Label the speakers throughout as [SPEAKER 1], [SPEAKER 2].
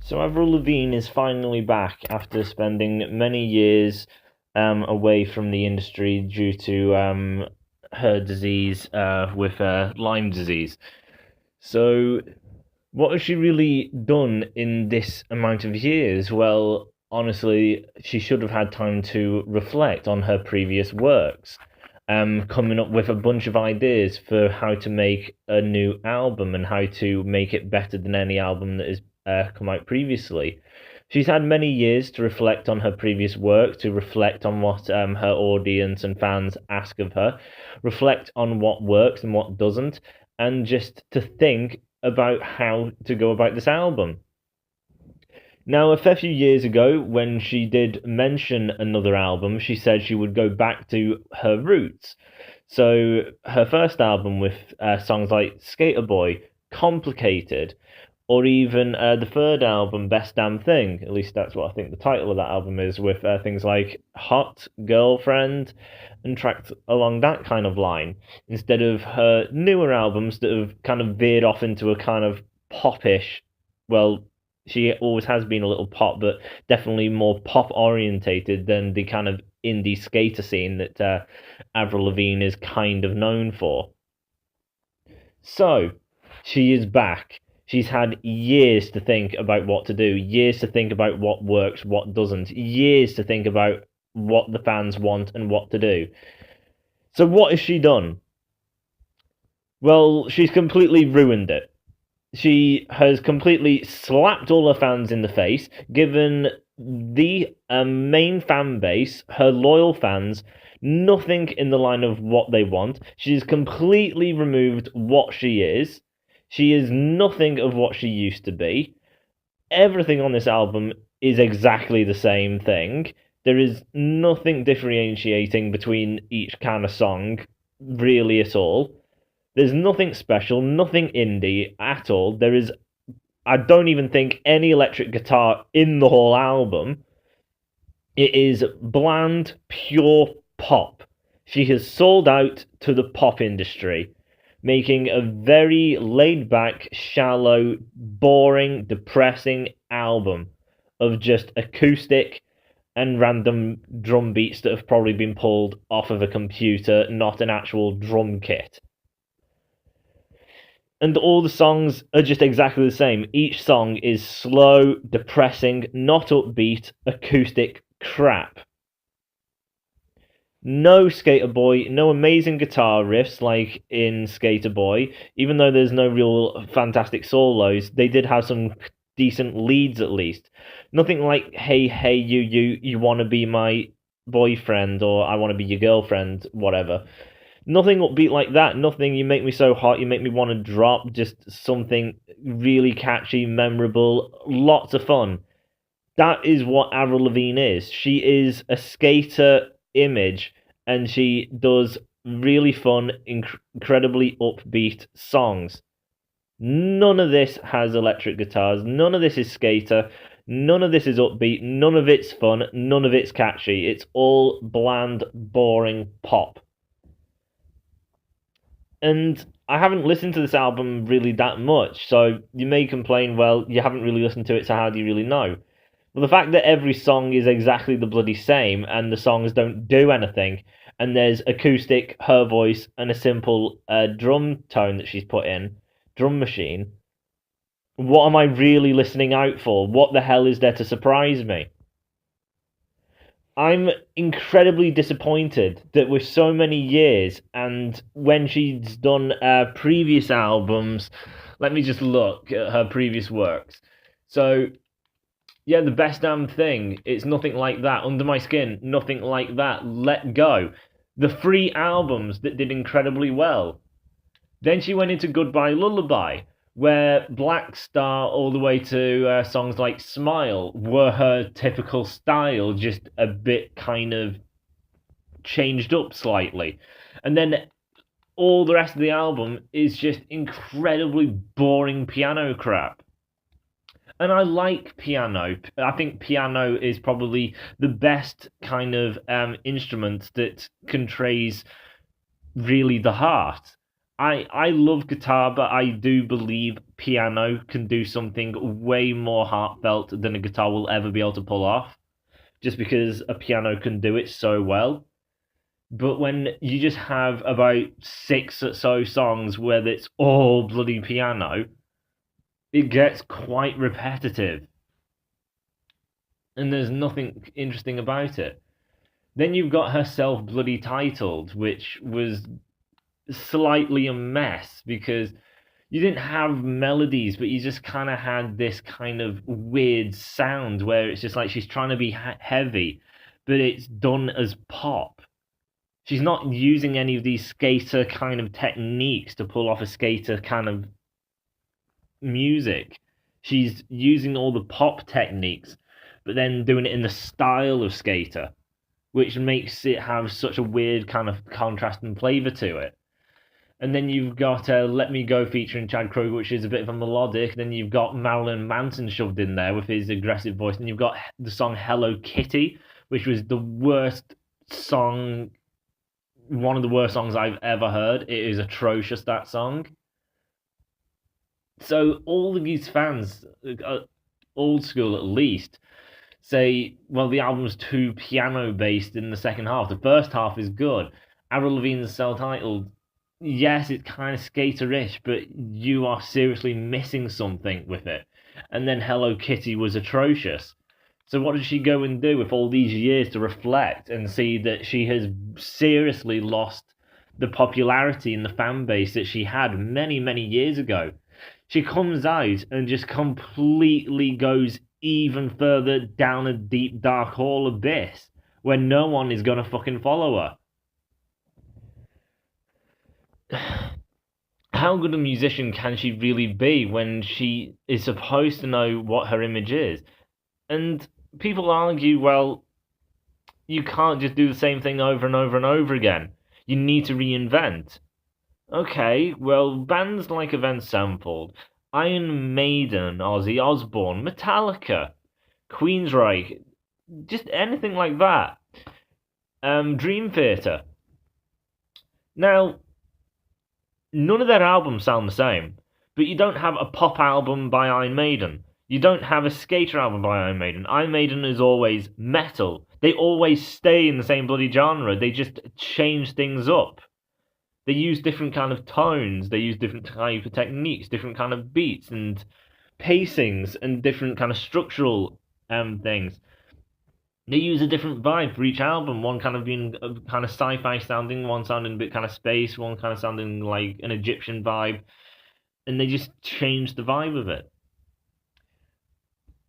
[SPEAKER 1] So Avril Lavigne is finally back after spending many years away from the industry due to her disease with Lyme disease. So what has she really done in this amount of years? Well, honestly, she should have had time to reflect on her previous works, coming up with a bunch of ideas for how to make a new album and how to make it better than any album that has come out previously. She's had many years to reflect on her previous work, to reflect on what her audience and fans ask of her, reflect on what works and what doesn't, and just to think about how to go about this album. Now, a fair few years ago, when she did mention another album, she said she would go back to her roots. So, her first album with songs like Skater Boy, Complicated, or even the third album, Best Damn Thing. At least that's what I think the title of that album is, with things like Hot, Girlfriend, and tracks along that kind of line, instead of her newer albums that have kind of veered off into a kind of popish, well, she always has been a little pop, but definitely more pop orientated than the kind of indie skater scene that Avril Lavigne is kind of known for. So, she is back. She's had years to think about what to do, years to think about what works, what doesn't, years to think about what the fans want and what to do. So, what has she done? Well, she's completely ruined it. She has completely slapped all her fans in the face, given the main fan base, her loyal fans, nothing in the line of what they want. She's completely removed what she is. She is nothing of what she used to be. Everything on this album is exactly the same thing. There is nothing differentiating between each kind of song, really, at all. There's nothing special, nothing indie at all. There is, I don't even think, any electric guitar in the whole album. It is bland, pure pop. She has sold out to the pop industry, making a very laid back, shallow, boring, depressing album of just acoustic and random drum beats that have probably been pulled off of a computer, not an actual drum kit. And all the songs are just exactly the same. Each song is slow, depressing, not upbeat, acoustic crap. No Skater Boy, no amazing guitar riffs like in Skater Boy. Even though there's no real fantastic solos, they did have some decent leads at least. Nothing like "Hey hey you want to be my boyfriend" or "I want to be your girlfriend," whatever. Nothing upbeat like that. Nothing "you make me so hot, you make me want to drop." Just something really catchy, memorable, lots of fun. That is what Avril Lavigne is. She is a skater image, and she does really fun, incredibly upbeat songs. None of this has electric guitars. None of this is skater. None of this is upbeat. None of it's fun. None of it's catchy. It's all bland, boring pop. And I haven't listened to this album really that much, so you may complain, well, you haven't really listened to it, so how do you really know? Well, the fact that every song is exactly the bloody same, and the songs don't do anything, and there's acoustic, her voice, and a simple drum tone that she's put in, drum machine, what am I really listening out for? What the hell is there to surprise me? I'm incredibly disappointed that with so many years, and when she's done previous albums, let me just look at her previous works. So, yeah, The Best Damn Thing, it's nothing like that. Under My Skin, nothing like that. Let Go. The three albums that did incredibly well. Then she went into Goodbye Lullaby, where Black Star all the way to songs like Smile were her typical style, just a bit kind of changed up slightly. And then all the rest of the album is just incredibly boring piano crap. And I like piano. I think piano is probably the best kind of instrument that conveys really the heart. I love guitar, but I do believe piano can do something way more heartfelt than a guitar will ever be able to pull off, just because a piano can do it so well. But when you just have about six or so songs where it's all bloody piano, it gets quite repetitive, and there's nothing interesting about it. Then you've got herself bloody titled, which was slightly a mess because you didn't have melodies, but you just kind of had this kind of weird sound where it's just like she's trying to be heavy, but it's done as pop. She's not using any of these skater kind of techniques to pull off a skater kind of music. She's using all the pop techniques, but then doing it in the style of skater, which makes it have such a weird kind of contrast and flavor to it. And then you've got Let Me Go featuring Chad Kroger, which is a bit of a melodic. Then you've got Marilyn Manson shoved in there with his aggressive voice. And you've got the song Hello Kitty, which was the worst song, one of the worst songs I've ever heard. It is atrocious, that song. So all of these fans, old school at least, say, well, the album's too piano based in the second half. The first half is good. Avril Lavigne's self-titled, yes, it's kind of skaterish, but you are seriously missing something with it. And then Hello Kitty was atrocious. So what did she go and do with all these years to reflect and see that she has seriously lost the popularity and the fan base that she had many, many years ago? She comes out and just completely goes even further down a deep, dark hole abyss where no one is going to fucking follow her. How good a musician can she really be when she is supposed to know what her image is? And people argue, well, you can't just do the same thing over and over and over again. You need to reinvent. Okay, well, bands like Avenged Sevenfold, Iron Maiden, Ozzy Osbourne, Metallica, Queensryche, just anything like that. Dream Theater. Now, none of their albums sound the same, but you don't have a pop album by Iron Maiden. You don't have a skater album by Iron Maiden. Iron Maiden is always metal. They always stay in the same bloody genre. They just change things up. They use different kind of tones. They use different type of techniques, different kind of beats and pacings, and different kind of structural things. They use a different vibe for each album. One kind of being kind of sci-fi sounding, one sounding a bit kind of space, one kind of sounding like an Egyptian vibe, and they just change the vibe of it.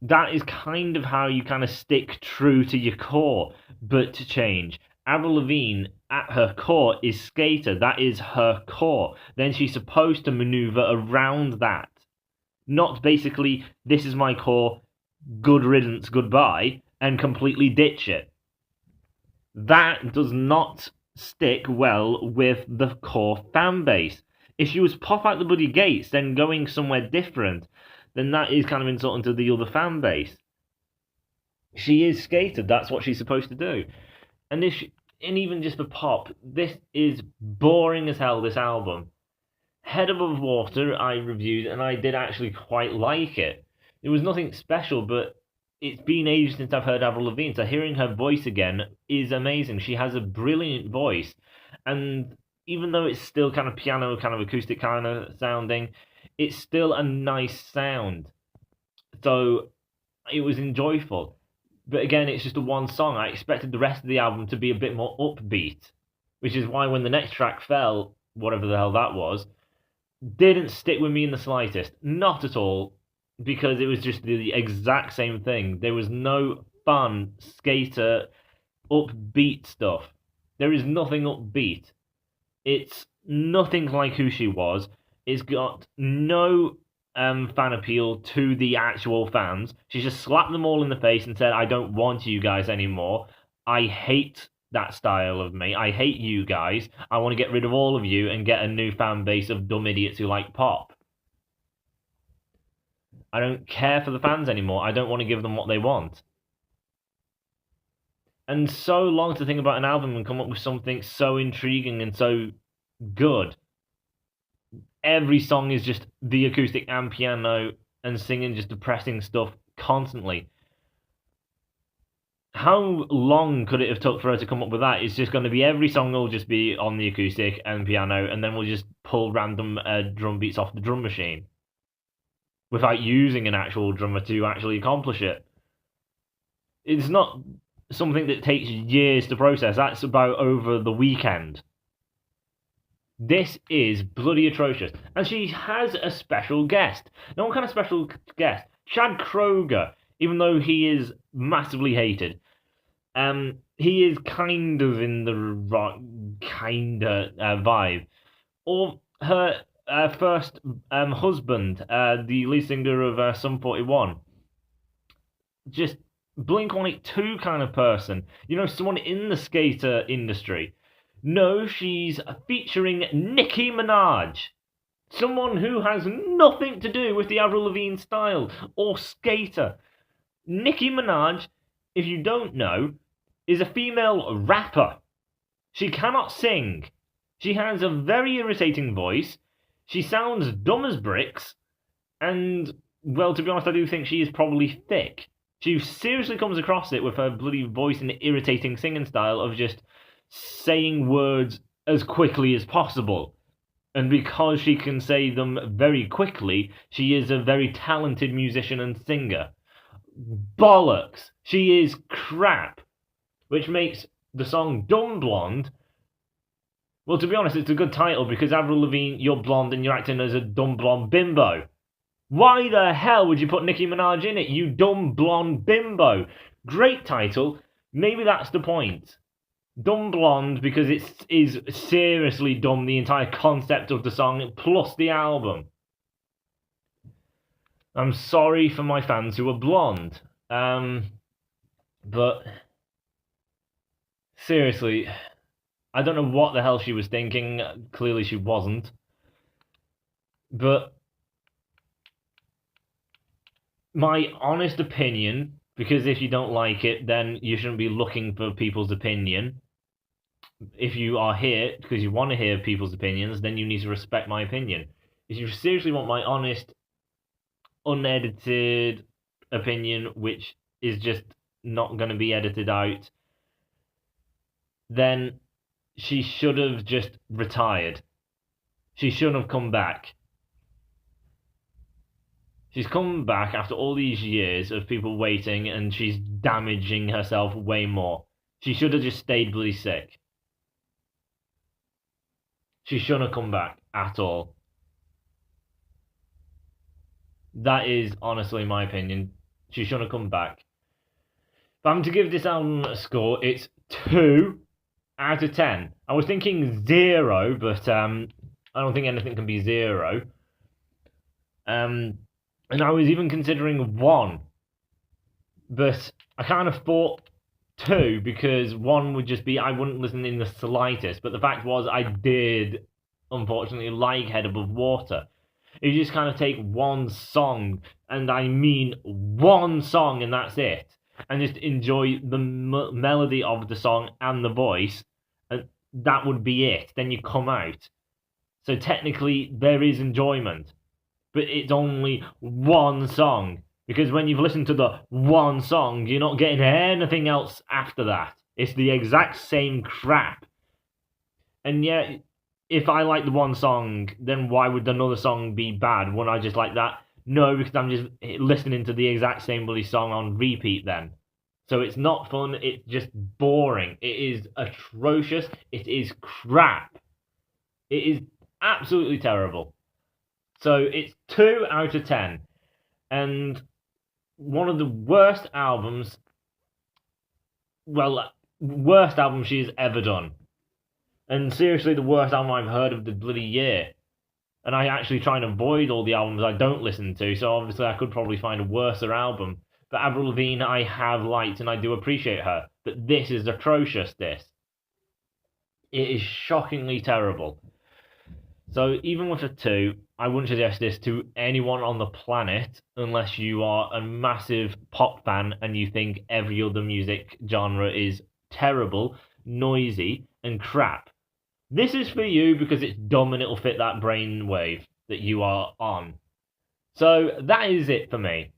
[SPEAKER 1] That is kind of how you kind of stick true to your core, but to change. Avril Lavigne, at her core, is skater. That is her core. Then she's supposed to maneuver around that. Not basically, this is my core, good riddance, goodbye, and completely ditch it. That does not stick well with the core fan base. If she was pop out the bloody gates, then going somewhere different, then that is kind of insulting to the other fan base. She is skated. That's what she's supposed to do. And even just for pop, this is boring as hell. This album, Head Above Water, I reviewed, and I did actually quite like it. It was nothing special, but it's been ages since I've heard Avril Lavigne, so hearing her voice again is amazing. She has a brilliant voice, and even though it's still kind of piano, kind of acoustic kind of sounding, it's still a nice sound. So it was enjoyable. But again, it's just a one song. I expected the rest of the album to be a bit more upbeat, which is why when the next track fell, whatever the hell that was, didn't stick with me in the slightest. Not at all, because it was just the exact same thing. There was no fun, skater, upbeat stuff. There is nothing upbeat. It's nothing like who she was. It's got no fan appeal to the actual fans. She just slapped them all in the face and said, I don't want you guys anymore. I hate that style of me. I hate you guys. I want to get rid of all of you and get a new fan base of dumb idiots who like pop. I don't care for the fans anymore. I don't want to give them what they want. And so long to think about an album and come up with something so intriguing and so good. Every song is just the acoustic and piano and singing just depressing stuff constantly. How long could it have took for her to come up with that? It's just going to be every song will just be on the acoustic and piano, and then we'll just pull random drum beats off the drum machine without using an actual drummer to actually accomplish it. It's not something that takes years to process. That's about over the weekend. This is bloody atrocious. And she has a special guest. Now, what kind of special guest? Chad Kroeger, even though he is massively hated. He is kind of in the rock kind of vibe. Or her first husband, the lead singer of Sum 41. Just Blink-182 kind of person. You know, someone in the skater industry. No, she's featuring Nicki Minaj. Someone who has nothing to do with the Avril Lavigne style or skater. Nicki Minaj, if you don't know, is a female rapper. She cannot sing. She has a very irritating voice. She sounds dumb as bricks. And, well, to be honest, I do think she is probably thick. She seriously comes across it with her bloody voice and irritating singing style of just saying words as quickly as possible. And because she can say them very quickly, she is a very talented musician and singer. Bollocks! She is crap. Which makes the song Dumb Blonde, well, to be honest, it's a good title because Avril Lavigne, you're blonde and you're acting as a dumb blonde bimbo. Why the hell would you put Nicki Minaj in it, you dumb blonde bimbo? Great title. Maybe that's the point. Dumb Blonde, because it is seriously dumb, the entire concept of the song, plus the album. I'm sorry for my fans who are blonde. But seriously, I don't know what the hell she was thinking. Clearly she wasn't. But my honest opinion, because if you don't like it, then you shouldn't be looking for people's opinion. If you are here because you want to hear people's opinions, then you need to respect my opinion. If you seriously want my honest, unedited opinion, which is just not going to be edited out, then she should have just retired. She shouldn't have come back. She's come back after all these years of people waiting, and she's damaging herself way more. She should have just stayed bloody sick. She shouldn't have come back at all. That is honestly my opinion. She shouldn't have come back. If I'm to give this album a score, it's 2 out of 10. I was thinking 0, but I don't think anything can be 0. And I was even considering 1. But I kind of thought 2, because 1 would just be I wouldn't listen in the slightest. But the fact was I did, unfortunately, like Head Above Water. You just kind of take one song, and I mean one song, and that's it. And just enjoy the melody of the song and the voice, and that would be it. Then you come out. So technically, there is enjoyment. But it's only one song. Because when you've listened to the one song, you're not getting anything else after that. It's the exact same crap. And yet, if I like the one song, then why would another song be bad? Wouldn't I just like that? No, because I'm just listening to the exact same bloody song on repeat then. So it's not fun, it's just boring. It is atrocious. It is crap. It is absolutely terrible. So it's 2 out of 10. And one of the worst albums, well, worst album she's ever done. And seriously, the worst album I've heard of the bloody year. And I actually try and avoid all the albums I don't listen to, so obviously I could probably find a worser album. But Avril Lavigne I have liked, and I do appreciate her. But this is atrocious, this. It is shockingly terrible. So even with a 2, I wouldn't suggest this to anyone on the planet unless you are a massive pop fan and you think every other music genre is terrible, noisy, and crap. This is for you because it's dumb and it'll fit that brain wave that you are on. So that is it for me.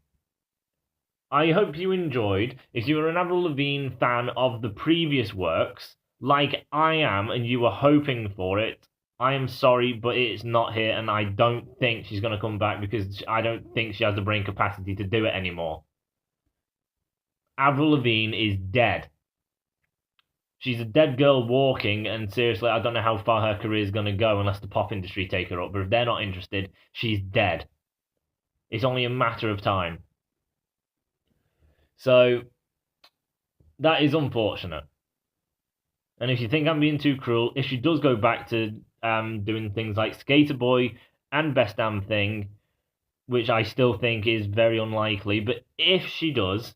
[SPEAKER 1] I hope you enjoyed. If you are an Avril Lavigne fan of the previous works, like I am, and you were hoping for it, I am sorry, but it's not here, and I don't think she's going to come back because I don't think she has the brain capacity to do it anymore. Avril Lavigne is dead. She's a dead girl walking, and seriously, I don't know how far her career is going to go unless the pop industry take her up, but if they're not interested, she's dead. It's only a matter of time. So, that is unfortunate. And if you think I'm being too cruel, if she does go back to doing things like Skater Boy and Best Damn Thing, which I still think is very unlikely, but if she does,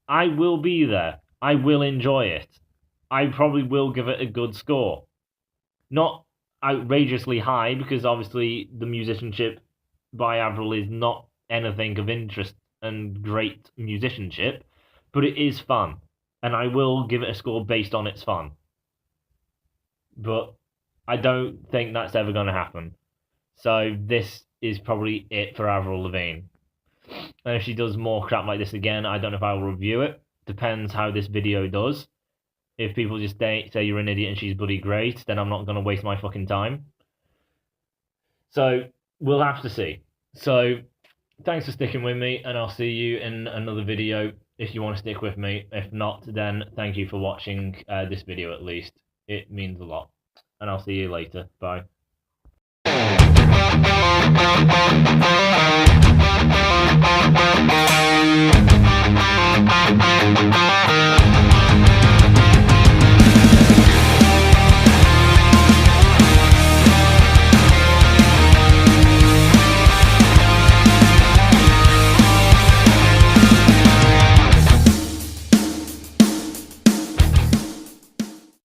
[SPEAKER 1] I will be there. I will enjoy it. I probably will give it a good score. Not outrageously high, because obviously the musicianship by Avril is not anything of interest and great musicianship, but it is fun. And I will give it a score based on its fun. But I don't think that's ever going to happen. So this is probably it for Avril Lavigne. And if she does more crap like this again, I don't know if I will review it. Depends how this video does. If people just say you're an idiot and she's bloody great, then I'm not going to waste my fucking time. So we'll have to see. So thanks for sticking with me, and I'll see you in another video if you want to stick with me. If not, then thank you for watching this video at least. It means a lot. And I'll see you later. Bye.